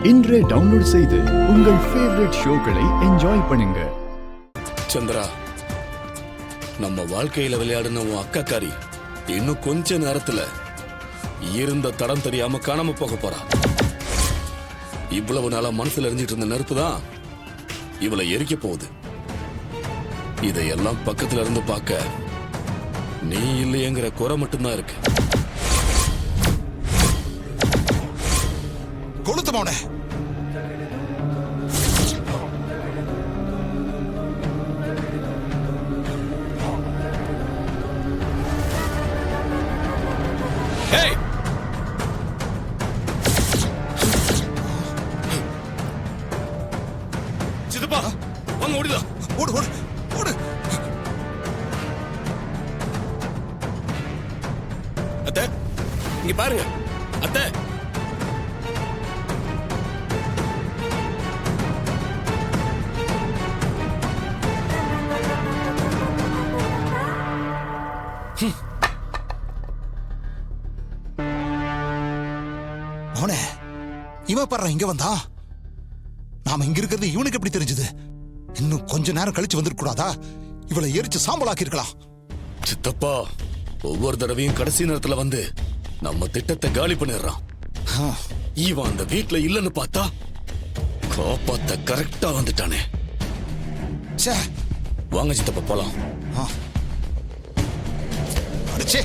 இன்றே டவுன்லோட் செய்து உங்கள் ஃபேவரட் ஷோக்களை என்ஜாய் பண்ணுங்க. சந்திரா, நம்ம வாழ்க்கையில விளையாடின உன் அக்காக்காரி இன்னும் கொஞ்ச நேரத்துல இருந்த தடம் தெரியாம காணாம போக போறா. இவ்வளவு நாளா மனசுல எரிஞ்சிட்டு இருந்த நெருப்பு தான் இவளை எரிக்க போகுது. இதையெல்லாம் பக்கத்துல இருந்து பார்க்க நீ இல்லையேங்கிற குறை மட்டும்தான் இருக்கு. கொளுத்தமோன சித்தப்பா வாங்க, ஓடிதா, ஓடு ஓடு ஓடு. அத்தை இங்க பாருங்க. அத்தை, மோனே, இவன் பாரு இங்க வந்தா. நாம இங்க இருக்கிறது இவனுக்கு எப்படி தெரிஞ்சது? இன்னும் கொஞ்ச நேரம் கழிச்சு வந்துருக்கூடாதா? இவளை எரிச்சு சாம்பலாக்கி இருக்கலாம். சித்தப்பா ஒவ்வொரு தடவையும் கடைசி நேரத்துல வந்து நம்ம திட்டத்தை காலி பண்ணிடுறான். இவன் அந்த வீட்டுல இல்லன்னு பார்த்தா காப்பாத்த கரெக்டா வந்துட்டானே. ச்சே, வாங்க சித்தப்பா போலாம். அடிச்சே.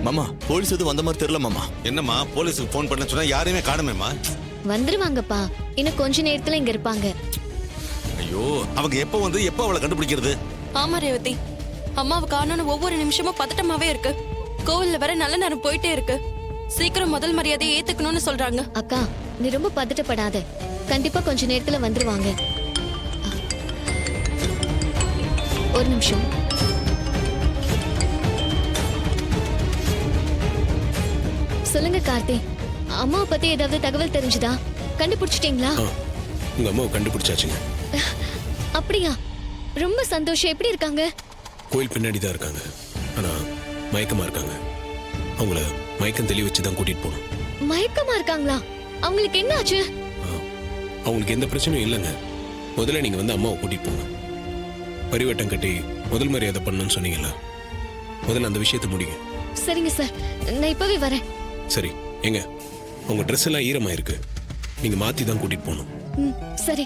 மாமா, போலீஸ் எதுவும் வந்த மாதிரி தெரியல மாமா. என்னம்மா, போலீஸுக்கு போன் பண்ண சொன்னா யாரையுமே காணுமேம்மா. வந்துருவாங்கப்பா, இன்னும் கொஞ்ச நேரத்துல இங்க இருப்பாங்க. ஐயோ, அவங்க எப்ப வந்து எப்ப அவளை கண்டுபிடிக்கிறது? ஆமா ரேவதி, அம்மாவை காணோன்னு ஒவ்வொரு நிமிஷமும் பதட்டமாவே இருக்கு. கோவில்ல வர நல்ல நேரம் போயிட்டே இருக்கு. சீக்கிரம் முதல் மரியாதையை ஏத்துக்கணும்னு சொல்றாங்க. அக்கா, நீ ரொம்ப பதட்டப்படாத. கண்டிப்பா கொஞ்ச நேரத்துல வந்துருவாங்க. ஒரு நிமிஷம். சொல்லுங்க கார்த்தி, அம்மாவை பத்தி ஏதாவது தகவல் தெரிஞ்சுதா? கண்டுபிடிச்சிட்டீங்களா? உங்க அம்மாவை கண்டுபிடிச்சாச்சுங்க. அப்படியா? ரொம்ப சந்தோஷம். எப்படி இருக்காங்க? கோயில் பின்னாடி தான் இருக்காங்க. ஆனா மயக்கமா இருக்காங்க. அவங்கள மயக்கம் தெளி வச்சு தான் கூட்டிட்டு போகணும். மயக்கமா இருக்காங்களா? அவங்களுக்கு என்ன ஆச்சு? அவங்களுக்கு எந்த பிரச்சனையும் இல்லைங்க. முதல்ல நீங்க வந்து அம்மாவை கூட்டிட்டு போங்க. பரிவட்டம் கட்டி முதல் மரியாதை பண்ணணும்னு சொன்னீங்கல்ல, முதல்ல அந்த விஷயத்தை முடிங்க. சரிங்க சார், நான் இப்பவே வரேன். சரி, எங்க உங்க ட்ரெஸ் எல்லாம் ஈரமா இருக்கு. நீங்க மாத்தி தான் கூட்டிட்டு போகணும். சரி.